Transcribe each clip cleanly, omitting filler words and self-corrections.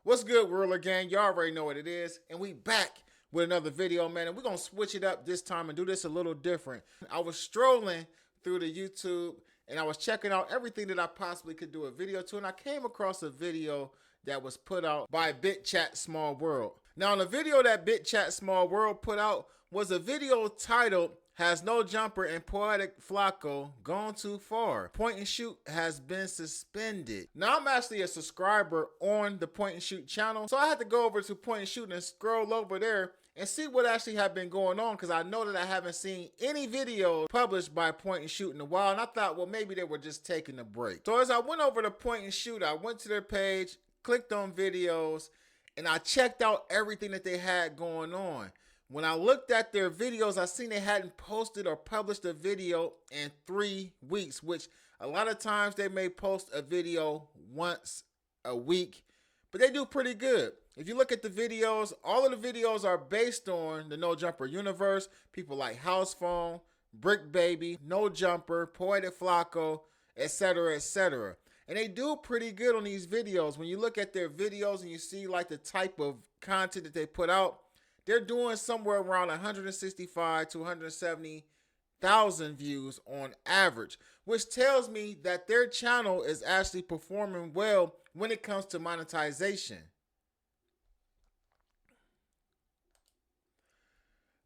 What's good, Whirler Gang? Y'all already know what it is. And we back with another video, man. And we're going to switch it up this time and do this a little different. I was strolling through the YouTube and I was checking out everything that I possibly could do a video to. And I came across a video that was put out by BitChat Small World. Now, the video that BitChat Small World put out was a video titled, "Has No Jumper and Poetik Flakko Gone Too Far? Point and Shoot has been suspended." Now, I'm actually a subscriber on the Point and Shoot channel, so I had to go over to Point and Shoot and scroll over there and see what actually had been going on, because I know that I haven't seen any videos published by Point and Shoot in a while, and I thought, well, maybe they were just taking a break. So as I went over to Point and Shoot, I went to their page, clicked on videos, and I checked out everything that they had going on. When I looked at their videos, I seen they hadn't posted or published a video in 3 weeks, which a lot of times they may post a video once a week, but they do pretty good. If you look at the videos, all of the videos are based on the No Jumper universe. People like House Phone, Brick Baby, No Jumper, Poetik Flakko, etc., etc. And they do pretty good on these videos. When you look at their videos and you see like the type of content that they put out, they're doing somewhere around 165 to 170,000 views on average, which tells me that their channel is actually performing well when it comes to monetization.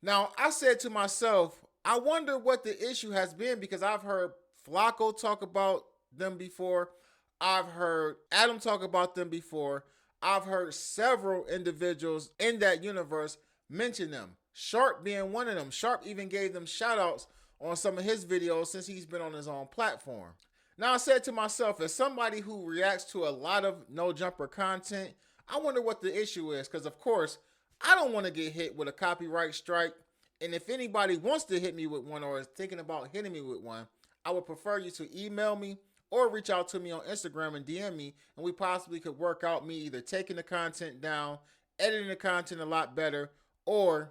Now, I said to myself, I wonder what the issue has been, because I've heard Flakko talk about them before. I've heard Adam talk about them before. I've heard several individuals in that universe mention them. Sharp being one of them. Sharp even gave them shout outs on some of his videos since he's been on his own platform. Now, I said to myself, as somebody who reacts to a lot of No Jumper content, I wonder what the issue is, because of course, I don't want to get hit with a copyright strike. And if anybody wants to hit me with one or is thinking about hitting me with one, I would prefer you to email me or reach out to me on Instagram and DM me, and we possibly could work out me either taking the content down, editing the content a lot better, or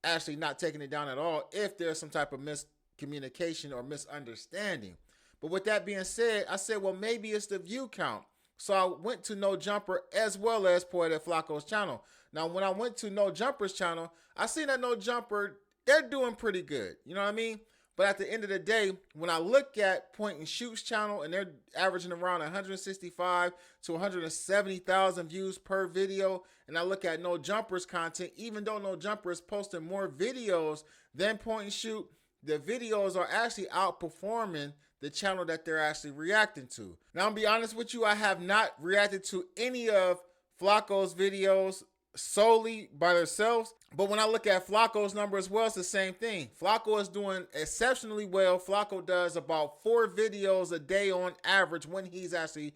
actually not taking it down at all if there's some type of miscommunication or misunderstanding. But with that being said, I said, well, maybe it's the view count. So I went to No Jumper as well as Poetik Flakko's channel. Now, when I went to No Jumper's channel, I seen that No Jumper, they're doing pretty good. You know what I mean? But at the end of the day, when I look at Point and Shoot's channel and they're averaging around 165 to 170,000 views per video, and I look at No Jumper's content, even though No Jumper is posting more videos than Point and Shoot, the videos are actually outperforming the channel that they're actually reacting to. Now, I'm gonna be honest with you, I have not reacted to any of Flakko's videos solely by themselves, but when I look at Flakko's number as well, it's the same thing. Flakko is doing exceptionally well. Flakko does about 4 videos a day on average when he's actually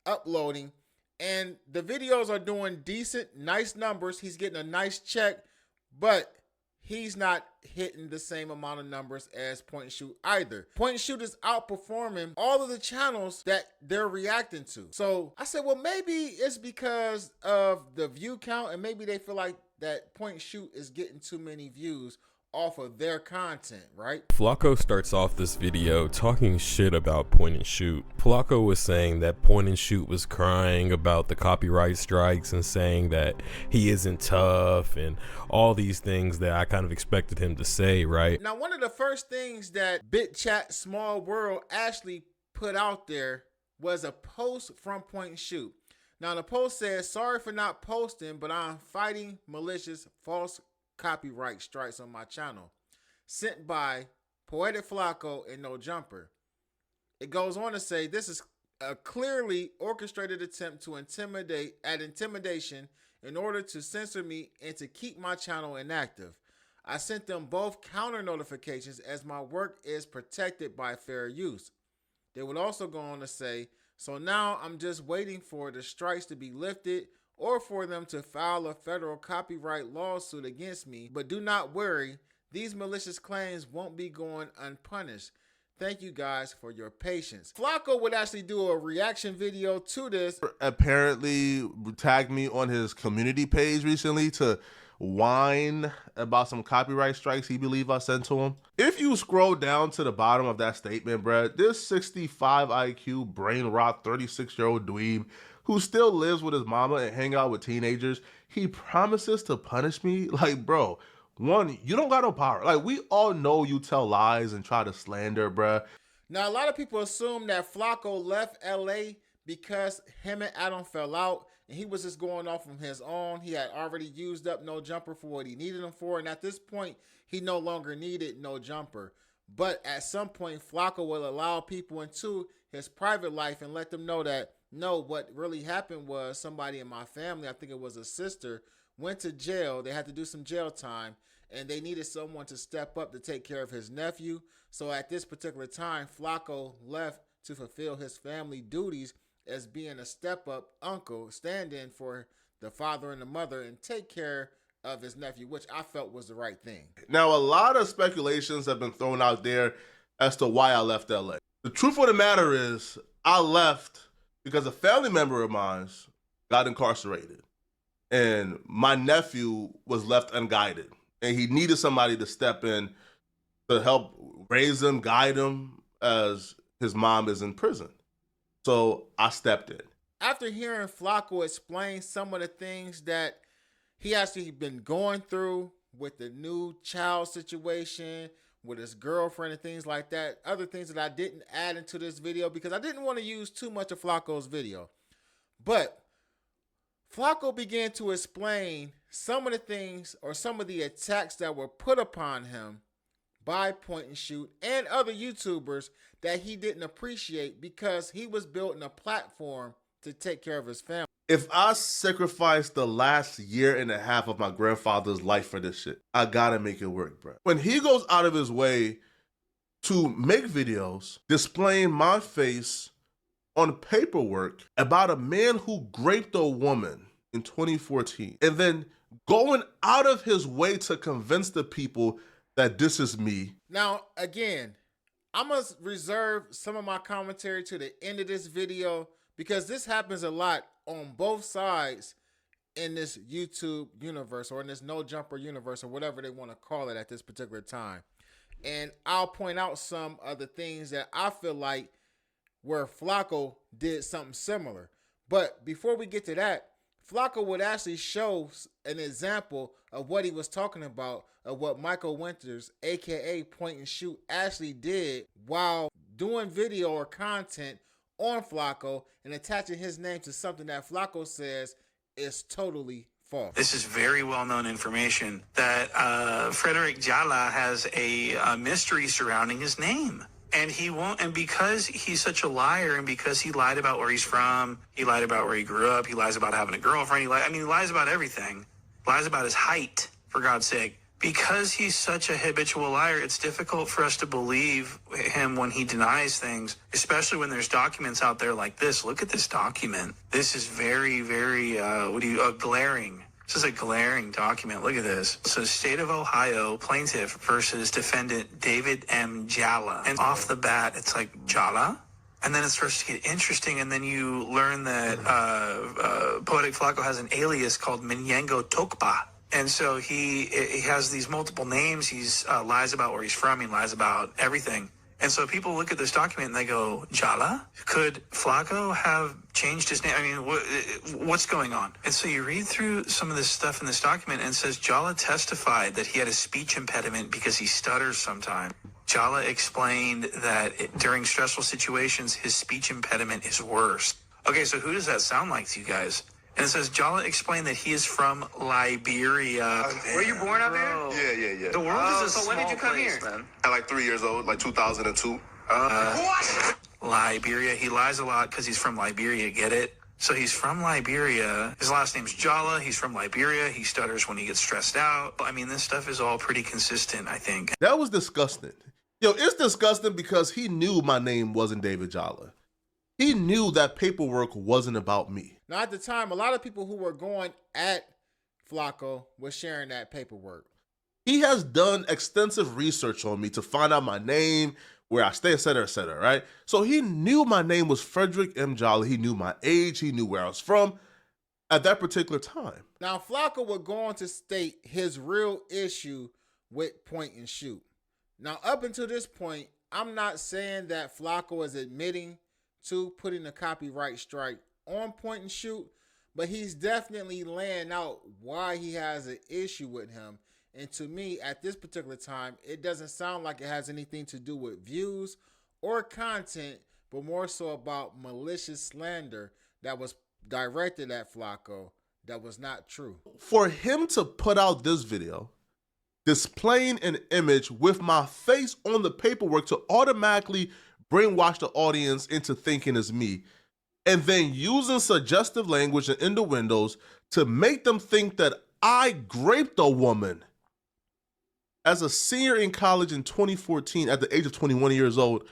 uploading, and the videos are doing decent, nice numbers. He's getting a nice check, but he's not hitting the same amount of numbers as Point and Shoot either. Point and Shoot is outperforming all of the channels that they're reacting to. So I said, well, maybe it's because of the view count, and maybe they feel like that Point and Shoot is getting too many views off of their content, right? Flakko starts off this video talking shit about Point and Shoot. Flakko was saying that Point and Shoot was crying about the copyright strikes and saying that he isn't tough and all these things that I kind of expected him to say, right? Now, one of the first things that BitChat Small World actually put out there was a post from Point and Shoot. Now, the post says, "Sorry for not posting, but I'm fighting malicious false copyright strikes on my channel, sent by Poetik Flakko and No Jumper." It goes on to say, "This is a clearly orchestrated attempt to intimidation in order to censor me and to keep my channel inactive. I sent them both counter notifications as my work is protected by fair use." They would also go on to say, "So now I'm just waiting for the strikes to be lifted or for them to file a federal copyright lawsuit against me. But do not worry, these malicious claims won't be going unpunished. Thank you guys for your patience." Flakko would actually do a reaction video to this. Apparently tagged me on his community page recently to whine about some copyright strikes he believe I sent to him. If you scroll down to the bottom of that statement, bruh, this 65 IQ brain rot 36-year-old dweeb who still lives with his mama and hang out with teenagers, he promises to punish me? Like, bro, one, you don't got no power. Like, we all know you tell lies and try to slander, bruh. Now, a lot of people assume that Flakko left LA because him and Adam fell out and he was just going off on his own. He had already used up No Jumper for what he needed him for. And at this point, he no longer needed No Jumper. But at some point, Flakko will allow people into his private life and let them know that, no, what really happened was somebody in my family, I think it was a sister, went to jail. They had to do some jail time and they needed someone to step up to take care of his nephew. So at this particular time, Flakko left to fulfill his family duties as being a step-up uncle, stand in for the father and the mother and take care of his nephew, which I felt was the right thing. Now, a lot of speculations have been thrown out there as to why I left LA. The truth of the matter is, I left because a family member of mine got incarcerated and my nephew was left unguided and he needed somebody to step in to help raise him, guide him as his mom is in prison. So I stepped in. After hearing Flakko explain some of the things that he actually been going through with the new child situation, with his girlfriend and things like that, other things that I didn't add into this video because I didn't want to use too much of Flakko's video. But Flakko began to explain some of the things or some of the attacks that were put upon him by Point and Shoot and other YouTubers that he didn't appreciate because he was building a platform to take care of his family. If I sacrificed the last year and a half of my grandfather's life for this shit, I gotta make it work, bro. When he goes out of his way to make videos displaying my face on paperwork about a man who raped a woman in 2014, and then going out of his way to convince the people that this is me. Now, again, I'm going to reserve some of my commentary to the end of this video because this happens a lot on both sides in this YouTube universe or in this No Jumper universe or whatever they want to call it at this particular time. And I'll point out some of the things that I feel like where Flakko did something similar. But before we get to that, Flakko would actually show an example of what he was talking about, of what Michael Winters, aka Point and Shoot, actually did while doing video or content on Flakko and attaching his name to something that Flakko says is totally false. This is very well-known information that Frederick Jala has a mystery surrounding his name. And he won't, and because he's such a liar, and because he lied about where he's from, he lied about where he grew up, he lies about having a girlfriend, he lies about everything. Lies about his height, for God's sake. Because he's such a habitual liar, it's difficult for us to believe him when he denies things, especially when there's documents out there like this. Look at this document. This is very, very, glaring. This is a glaring document. Look at this. So State of Ohio plaintiff versus defendant David M. Jala. And off the bat, it's like, Jala? And then it starts to get interesting, and then you learn that Poetik Flakko has an alias called Minyengo Tokpa. And so he has these multiple names. He's lies about where he's from. He lies about everything. And so people look at this document and they go, Jala? Could Flakko have changed his name? I mean, what's going on? And so you read through some of this stuff in this document and it says Jala testified that he had a speech impediment because he stutters sometimes. Jala explained that during stressful situations, his speech impediment is worse. Okay, so who does that sound like to you guys? And it says Jala explained that he is from Liberia. Were you born out there? Yeah. The world is a So when did you come place, here? man. At like 3 years old, like 2002. What? Liberia. He lies a lot because he's from Liberia. Get it? So he's from Liberia. His last name's Jala. He's from Liberia. He stutters when he gets stressed out. I mean, this stuff is all pretty consistent, I think. That was disgusting. Yo, it's disgusting because he knew my name wasn't David Jala. He knew that paperwork wasn't about me. Now, at the time, a lot of people who were going at Flakko was sharing that paperwork. He has done extensive research on me to find out my name, where I stay, et cetera, right? So he knew my name was Frederick M. Jolly. He knew my age. He knew where I was from at that particular time. Now, Flakko would go on to state his real issue with Point and Shoot. Now, up until this point, I'm not saying that Flakko is admitting to putting a copyright strike on point and shoot, but he's definitely laying out why he has an issue with him. And to me, at this particular time, it doesn't sound like it has anything to do with views or content, but more so about malicious slander that was directed at Flakko that was not true. For him to put out this video displaying an image with my face on the paperwork to automatically brainwash the audience into thinking it's me, and then using suggestive language and innuendos to make them think that I raped a woman. As a senior in college in 2014, at the age of 21 years old,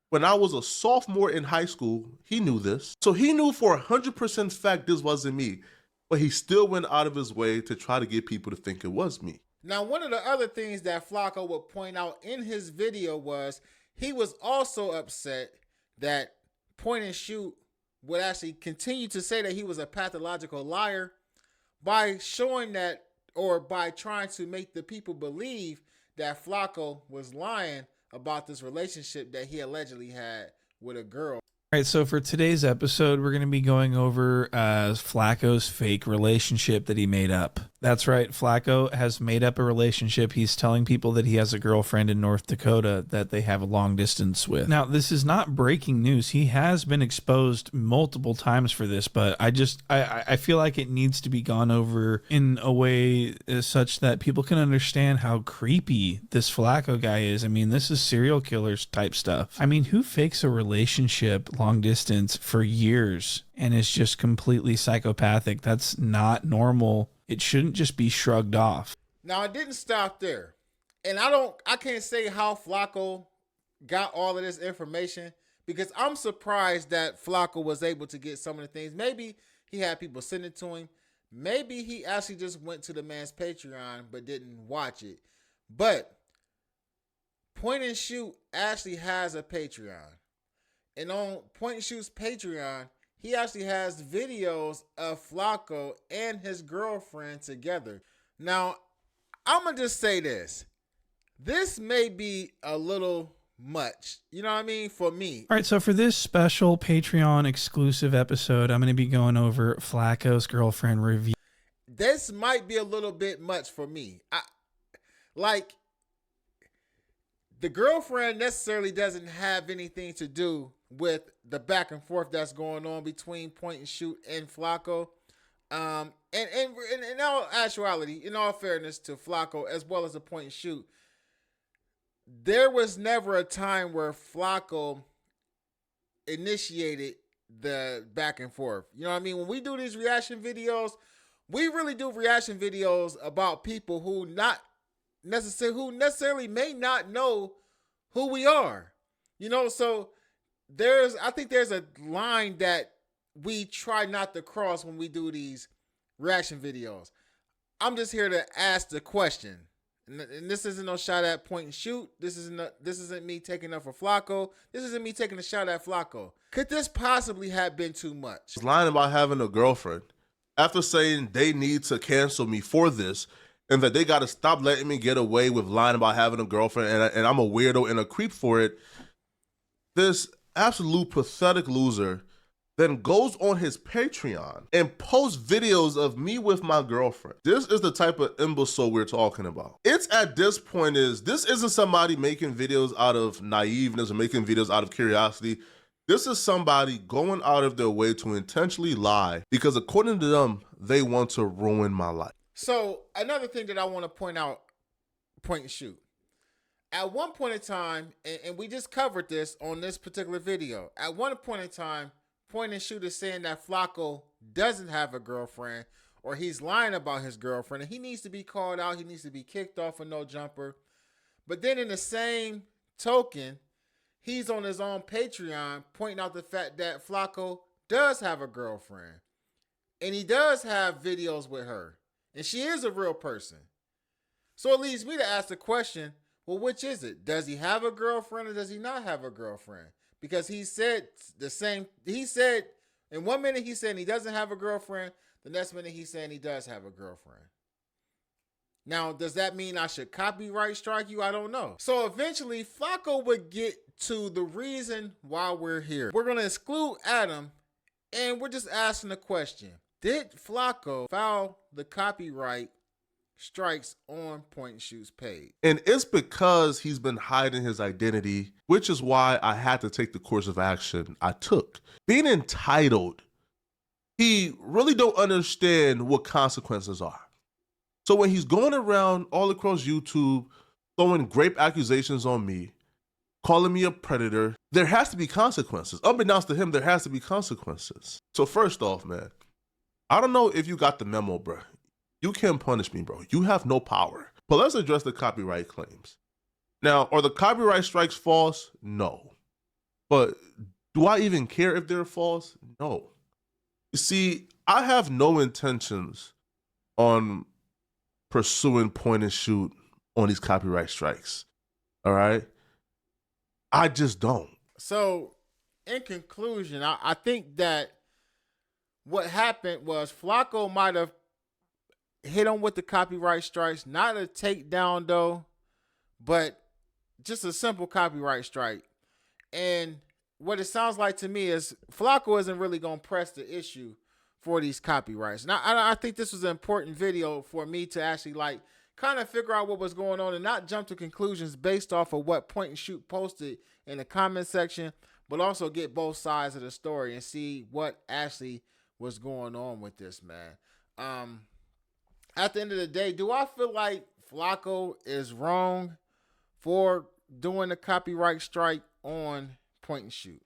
when I was a sophomore in high school, he knew this. So he knew for 100% fact this wasn't me, but he still went out of his way to try to get people to think it was me. Now, one of the other things that Flakko would point out in his video was he was also upset that Point and Shoot would actually continue to say that he was a pathological liar by showing that, or by trying to make the people believe that Flakko was lying about this relationship that he allegedly had with a girl. All right, so for today's episode, we're going to be going over Flakko's fake relationship that he made up. That's right, Flakko has made up a relationship. He's telling people that he has a girlfriend in North Dakota that they have a long distance with. Now, this is not breaking news. He has been exposed multiple times for this, but I feel like it needs to be gone over in a way such that people can understand how creepy this Flakko guy is. I mean, this is serial killers type stuff. I mean, who fakes a relationship long distance for years and is just completely psychopathic? That's not normal. It shouldn't just be shrugged off. Now, it didn't stop there. And I can't say how Flakko got all of this information, because I'm surprised that Flakko was able to get some of the things. Maybe he had people send it to him. Maybe he actually just went to the man's Patreon but didn't watch it. But Point and Shoot actually has a Patreon. And on Point and Shoot's Patreon, he actually has videos of Flakko and his girlfriend together. Now, I'm going to just say this. This may be a little much, you know what I mean, for me. All right, so for this special Patreon exclusive episode, I'm going to be going over Flakko's girlfriend review. This might be a little bit much for me. The girlfriend necessarily doesn't have anything to do with the back and forth that's going on between Point and Shoot and Flakko. And in all actuality, in all fairness to Flakko as well as the Point and Shoot, there was never a time where Flakko initiated the back and forth. You know what I mean? When we do these reaction videos, we really do reaction videos about people who necessarily may not know who we are. You know, so I think there's a line that we try not to cross when we do these reaction videos. I'm just here to ask the question. And this isn't no shot at Point and Shoot. This isn't me taking up for Flakko. This isn't me taking a shot at Flakko. Could this possibly have been too much? He's lying about having a girlfriend after saying they need to cancel me for this, and that they got to stop letting me get away with lying about having a girlfriend, and I'm a weirdo and a creep for it. This absolute pathetic loser then goes on his Patreon and posts videos of me with my girlfriend. This is the type of imbecile we're talking about. It's at this point this isn't somebody making videos out of naiveness or making videos out of curiosity. This is somebody going out of their way to intentionally lie because according to them, they want to ruin my life. So another thing that I want to point out, Point and Shoot. At one point in time, and we just covered this on this particular video, at one point in time, Point and Shoot is saying that Flakko doesn't have a girlfriend, or he's lying about his girlfriend, and he needs to be called out. He needs to be kicked off a no jumper. But then in the same token, he's on his own Patreon pointing out the fact that Flakko does have a girlfriend, and he does have videos with her, and she is a real person. So it leads me to ask the question, well, which is it? Does he have a girlfriend or does he not have a girlfriend? Because he said in 1 minute he's saying he doesn't have a girlfriend. The next minute he's saying he does have a girlfriend. Now, does that mean I should copyright strike you? I don't know. So eventually Flakko would get to the reason why we're here. We're going to exclude Adam And we're just asking the question, did Flakko file the copyright strikes on Point and Shoot's page? And it's because he's been hiding his identity, which is why I had to take the course of action I took. Being entitled, he really don't understand what consequences are. So when he's going around all across YouTube, throwing grape accusations on me, calling me a predator, there has to be consequences. Unbeknownst to him, there has to be consequences. So first off, man, I don't know if you got the memo, bro. You can't punish me, bro. You have no power. But let's address the copyright claims. Now, are the copyright strikes false? No. But do I even care if they're false? No. You see, I have no intentions on pursuing Point and Shoot on these copyright strikes. All right? I just don't. So, in conclusion, I think that what happened was Flakko might have hit him with the copyright strikes, not a takedown though, but just a simple copyright strike. And what it sounds like to me is Flakko isn't really going to press the issue for these copyrights. Now, I think this was an important video for me to actually like kind of figure out what was going on and not jump to conclusions based off of what Point and Shoot posted in the comment section, but also get both sides of the story and see what actually was going on with this, man. At the end of the day, do I feel like Flakko is wrong for doing the copyright strike on Point and Shoot?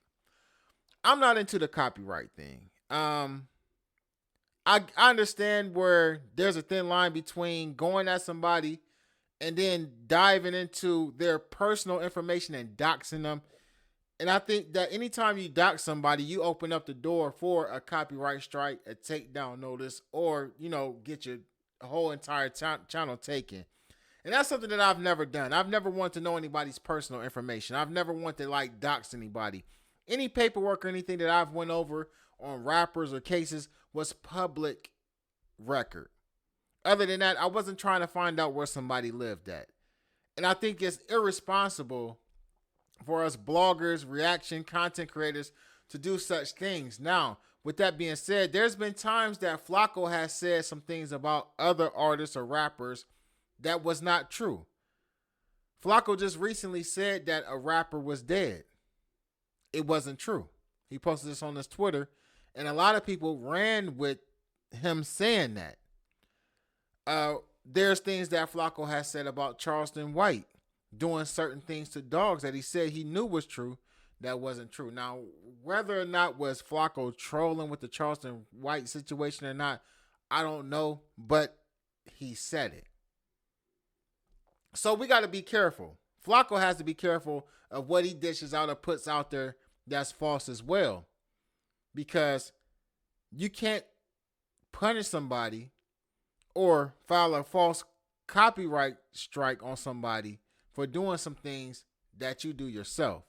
I'm not into the copyright thing. I understand where there's a thin line between going at somebody and then diving into their personal information and doxing them. And I think that anytime you dox somebody, you open up the door for a copyright strike, a takedown notice, or, you know, get your whole entire channel taken. And that's something that I've never done. I've never wanted to know anybody's personal information. I've never wanted to like dox anybody. Any paperwork or anything that I've went over on rappers or cases was public record. Other than that, I wasn't trying to find out where somebody lived at. And I think it's irresponsible for us bloggers, reaction content creators to do such things. Now, with that being said, there's been times that Flakko has said some things about other artists or rappers that was not true. Flakko just recently said that a rapper was dead. It wasn't true. He posted this on his Twitter, and a lot of people ran with him saying that. There's things that Flakko has said about Charleston White doing certain things to dogs that he said he knew was true that wasn't true. Now, whether or not was Flakko trolling with the Charleston White situation or not, I don't know, but he said it. So we got to be careful. Flakko has to be careful of what he dishes out or puts out there that's false as well, because you can't punish somebody or file a false copyright strike on somebody for doing some things that you do yourself.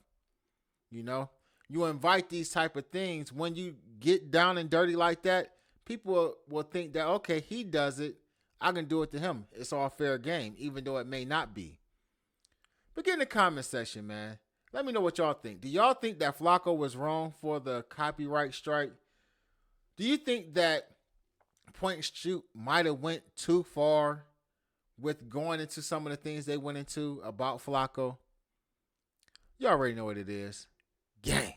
You know, you invite these type of things. When you get down and dirty like that, people will think that, okay, he does it, I can do it to him. It's all fair game, even though it may not be. But get in the comment section, man. Let me know what y'all think. Do y'all think that Flakko was wrong for the copyright strike? Do you think that Point and Shoot might have went too far with going into some of the things they went into about Flakko? You already know what it is. Gang.